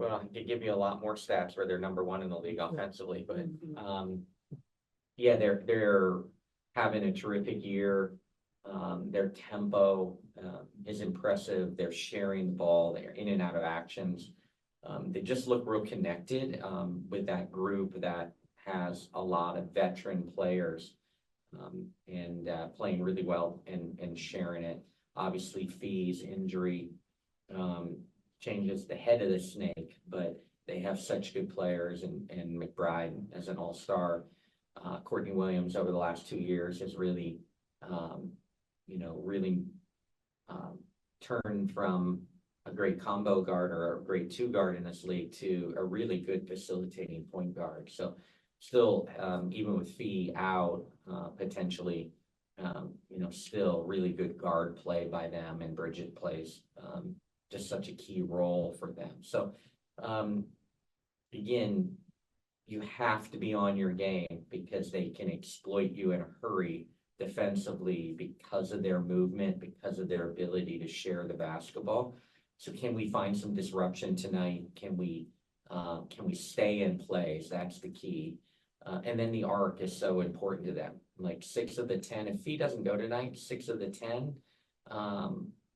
Well, I could give you a lot more stats where they're number one in the league offensively, but yeah, they're having a terrific year. Their tempo is impressive. They're sharing the ball. They're in and out of actions. They just look real connected with that group that has a lot of veteran players and playing really well and sharing it. Obviously, Fee's injury changes the head of the snake, but they have such good players, and McBride as an all-star. Courtney Williams over the last 2 years has really, turned from a great combo guard or a great two guard in this league to a really good facilitating point guard. So still, even with Fee out, potentially, still really good guard play by them, and Bridget plays just such a key role for them. So again, you have to be on your game because they can exploit you in a hurry defensively because of their movement, because of their ability to share the basketball. So can we find some disruption tonight? Can we stay in plays? That's the key. And then the arc is so important to them. Like 6 of the 10, if Fee doesn't go tonight, 6 of the 10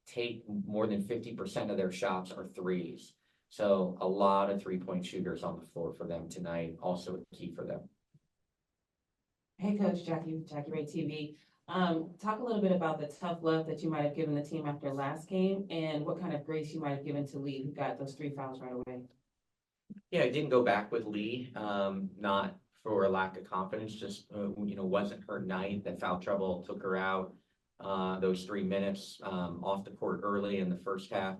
take more than 50% of their shots are threes. So a lot of three-point shooters on the floor for them tonight, also a key for them. Hey, Coach Jackie Ray TV. Talk a little bit about the tough love that you might have given the team after last game, and what kind of grace you might have given to Lee, who got those 3 fouls right away. Yeah, I didn't go back with Lee, not for a lack of confidence, just, wasn't her night. That foul trouble took her out. Those 3 minutes off the court early in the first half.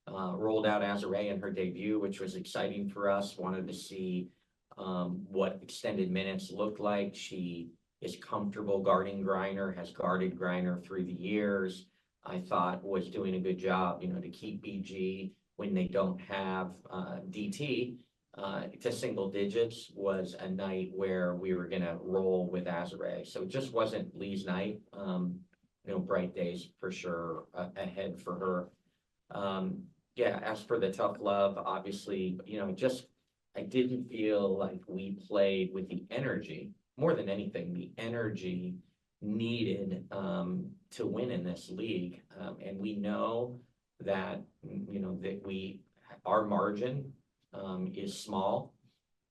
Rolled out Azare in her debut, which was exciting for us. Wanted to see what extended minutes looked like. She is comfortable guarding Griner, has guarded Griner through the years. I thought was doing a good job, to keep BG when they don't have DT to single digits. Was a night where we were going to roll with Azare. So it just wasn't Lee's night. Bright days for sure ahead for her. Yeah, as for the tough love, obviously, I didn't feel like we played with the energy, more than anything, the energy needed to win in this league. And we know that, our margin is small.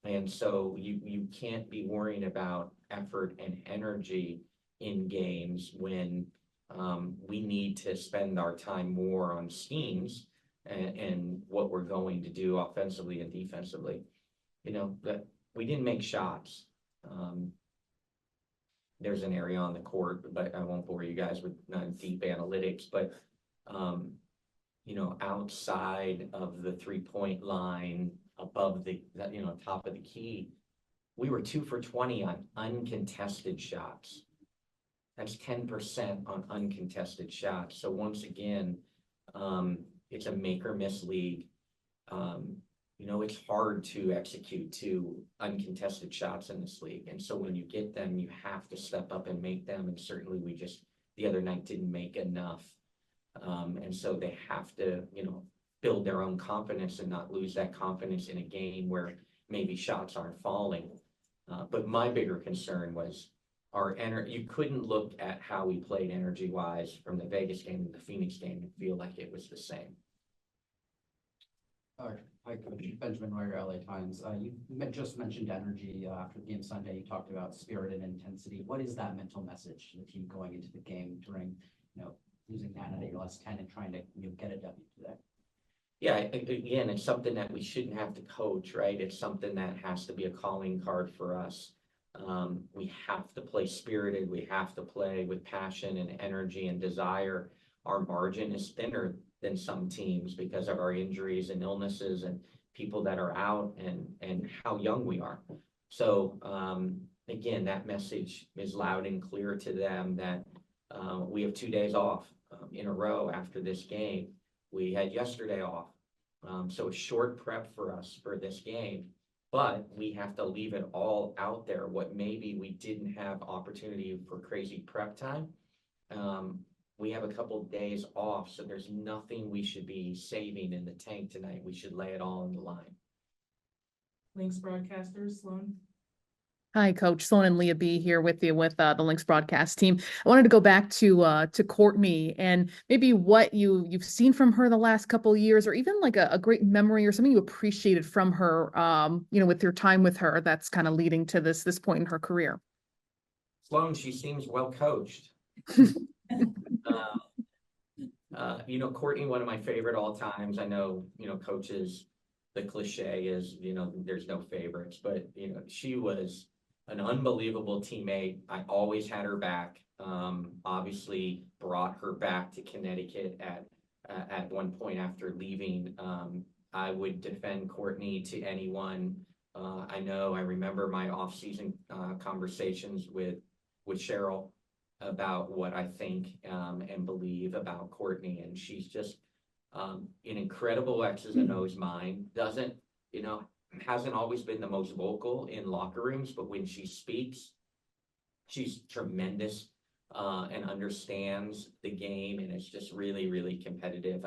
And so you can't be worrying about effort and energy in games when we need to spend our time more on schemes and what we're going to do offensively and defensively. That we didn't make shots. There's an area on the court, but I won't bore you guys with deep analytics, but outside of the 3-point line, above the top of the key, we were 2 for 20 on uncontested shots. That's 10% on uncontested shots. So once again, it's a make or miss league. It's hard to execute 2 uncontested shots in this league. And so when you get them, you have to step up and make them. And certainly we just, the other night, didn't make enough. And so they have to, build their own confidence and not lose that confidence in a game where maybe shots aren't falling. But my bigger concern was our energy. You couldn't look at how we played energy-wise from the Vegas game to the Phoenix game and feel like it was the same. Hi, Coach. Benjamin Royer, LA Times. You just mentioned energy after the game Sunday. You talked about spirit and intensity. What is that mental message to the team going into the game during, losing 9 out of your last 10 and trying to get a W today? Yeah, again, it's something that we shouldn't have to coach, right? It's something that has to be a calling card for us. We have to play spirited. We have to play with passion and energy and desire. Our margin is thinner than some teams because of our injuries and illnesses and people that are out and how young we are. So again, that message is loud and clear to them that we have 2 days off in a row after this game. We had yesterday off. So a short prep for us for this game, but we have to leave it all out there. What maybe we didn't have opportunity for crazy prep time. We have a couple of days off, so there's nothing we should be saving in the tank tonight. We should lay it all on the line. Lynx broadcasters, Sloan. Hi, Coach. Sloan and Leah B here with you with the Lynx broadcast team. I wanted to go back to Courtney and maybe what you've seen from her the last couple of years, or even like a great memory or something you appreciated from her, with your time with her that's kind of leading to this point in her career. Sloan, she seems well coached. Courtney, one of my favorite all times. I know, coaches, the cliche is, there's no favorites, but, she was an unbelievable teammate. I always had her back. Obviously brought her back to Connecticut at one point after leaving. I would defend Courtney to anyone. I remember my off-season conversations with Cheryl about what I think and believe about Courtney, and she's just an incredible X's and O's mind. Hasn't always been the most vocal in locker rooms, but when she speaks, she's tremendous and understands the game, and it's just really, really competitive.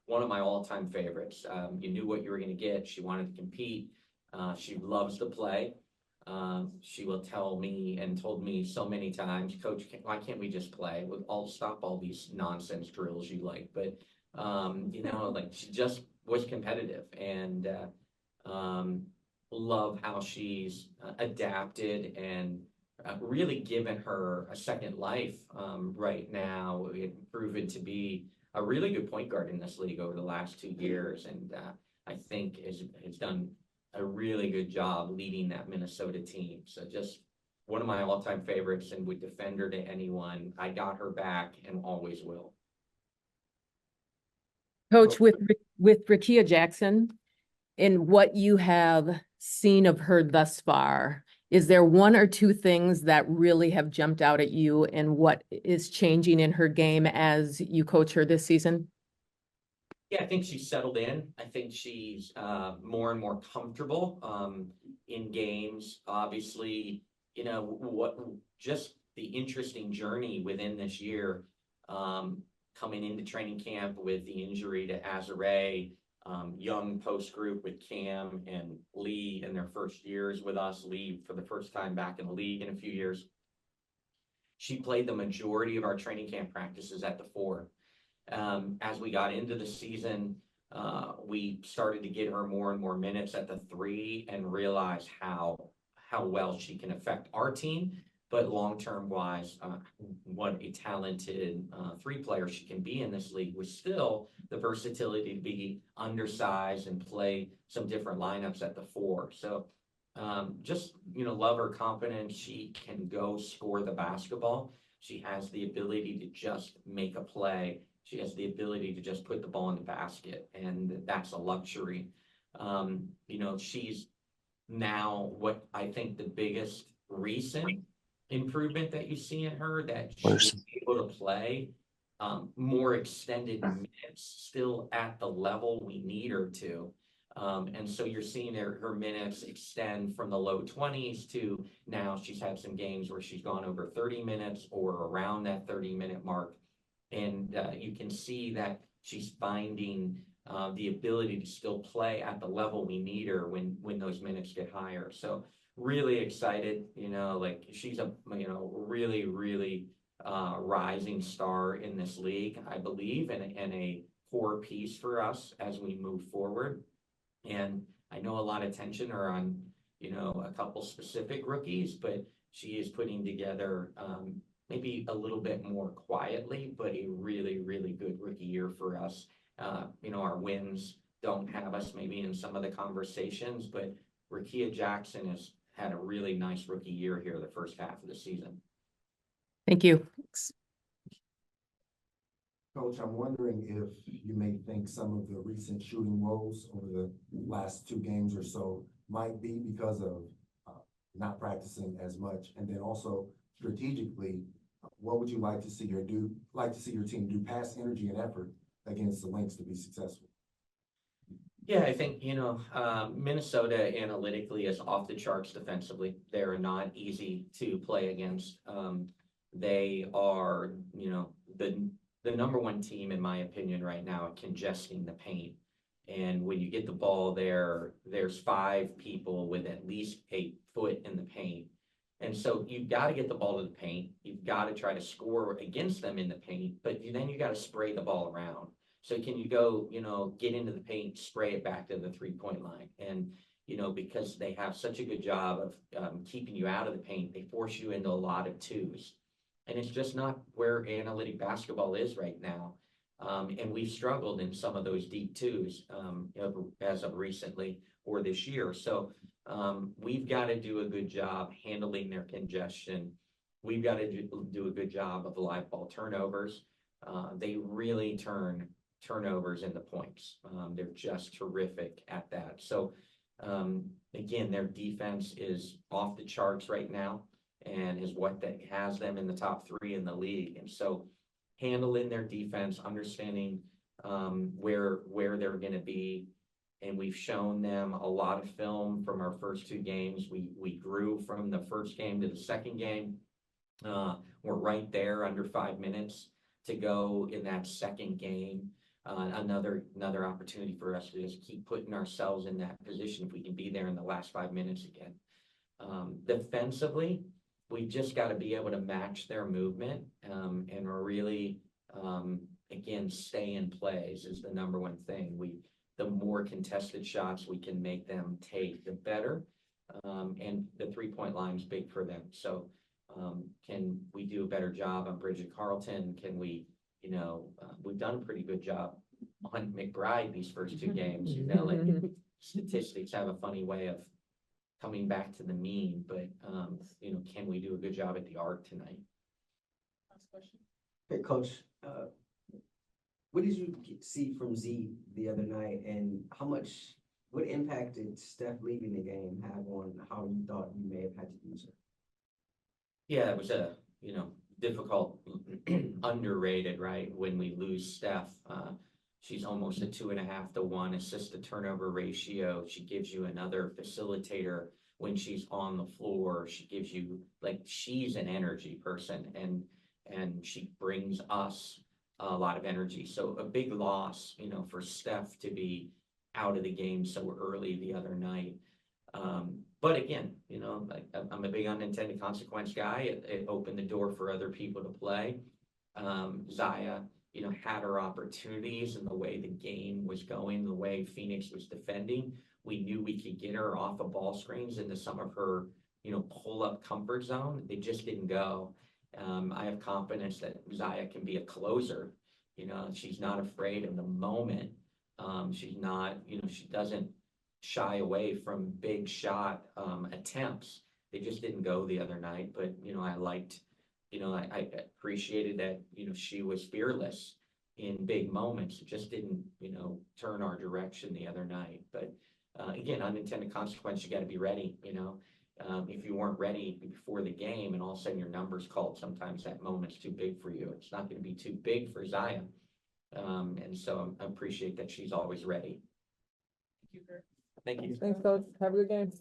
One of my all-time favorites. You knew what you were going to get. She wanted to compete. She loves to play. She will tell me and told me so many times, Coach, why can't we just play? I'll stop all these nonsense drills you like. But, she just was competitive, and love how she's adapted and really given her a second life right now. It's proven to be a really good point guard in this league over the last 2 years. And I think has done a really good job leading that Minnesota team. So just one of my all-time favorites, and would defend her to anyone. I got her back and always will. Coach, with Rickea Jackson, in what you have seen of her thus far, is there one or two things that really have jumped out at you and what is changing in her game as you coach her this season? Yeah, I think she's settled in. I think she's more and more comfortable in games. Obviously, just the interesting journey within this year, coming into training camp with the injury to Azare, young post group with Cam and Lee in their first years with us. Lee for the first time back in the league in a few years. She played the majority of our training camp practices at the 4. As we got into the season, we started to get her more and more minutes at the 3 and realize how well she can affect our team, but long-term wise, what a talented 3 player she can be in this league, with still the versatility to be undersized and play some different lineups at the 4. So love her confidence. She can go score the basketball. She has the ability to just make a play. She has the ability to just put the ball in the basket, and that's a luxury. She's now what I think the biggest recent improvement that you see in her, that she's able to play more extended minutes, still at the level we need her to. And so you're seeing her minutes extend from the low 20s to now she's had some games where she's gone over 30 minutes or around that 30-minute mark. And you can see that she's finding the ability to still play at the level we need her when those minutes get higher. So really excited, she's a, really, really rising star in this league, I believe, and a core piece for us as we move forward. And I know a lot of attention are on, a couple specific rookies, but she is putting together maybe a little bit more quietly, but a really, really good rookie year for us. Our wins don't have us maybe in some of the conversations, but Rickea Jackson has had a really nice rookie year here the first half of the season. Thank you. Coach, I'm wondering if you may think some of the recent shooting woes over the last 2 games or so might be because of not practicing as much, and then also strategically, what would you like to see your team do, pass energy and effort against the Lynx to be successful? Yeah, I think, Minnesota analytically is off the charts defensively. They're not easy to play against. They are, the number 1 team, in my opinion, right now at congesting the paint. And when you get the ball there, there's 5 people with at least a foot in the paint. And so you've got to get the ball to the paint. You've got to try to score against them in the paint, but then you got to spray the ball around. So can you go, get into the paint, spray it back to the 3-point line? And, because they have such a good job of keeping you out of the paint, they force you into a lot of twos. And it's just not where analytic basketball is right now. And we've struggled in some of those deep twos as of recently or this year. So we've got to do a good job handling their congestion. We've got to do a good job of live ball turnovers. They really turn turnovers into points. They're just terrific at that. So again, their defense is off the charts right now and is what that has them in the top 3 in the league. And so handling their defense, understanding where they're going to be. And we've shown them a lot of film from our first 2 games. We grew from the first game to the second game. We're right there under 5 minutes to go in that second game. Another opportunity for us to just keep putting ourselves in that position if we can be there in the last 5 minutes again. Defensively, we just got to be able to match their movement and really, again, stay in plays is the number one thing. The more contested shots we can make them take, the better. And the 3-point line is big for them. So can we do a better job on Bridget Carlton? Can we, we've done a pretty good job on McBride these first 2 games. Statistics have a funny way of coming back to the mean, but can we do a good job at the arc tonight? Last question. Hey, Coach, what did you see from Z the other night, and what impact did Steph leaving the game have on how you thought you may have had to use her? Yeah, it was a, difficult, underrated, right? When we lose Steph, she's almost a 2.5 to 1 assist to turnover ratio. She gives you another facilitator when she's on the floor. She gives you, she's an energy person, and she brings us a lot of energy. So a big loss, for Steph to be out of the game so early the other night. But again, I'm a big unintended consequence guy. It opened the door for other people to play. Zaya, had her opportunities and the way the game was going, the way Phoenix was defending. We knew we could get her off of ball screens into some of her, pull-up comfort zone. They just didn't go. I have confidence that Zaya can be a closer. She's not afraid of the moment. She's not, she doesn't shy away from big shot attempts. They just didn't go the other night, but I liked, I appreciated that she was fearless in big moments. It just didn't turn our direction the other night. But again, unintended consequence, you got to be ready. If you weren't ready before the game and all of a sudden your number's called, sometimes that moment's too big for you. It's not going to be too big for Zaya. And so I appreciate that she's always ready. Thank you, Curt. Thank you. Thanks, Coach. Have a good game.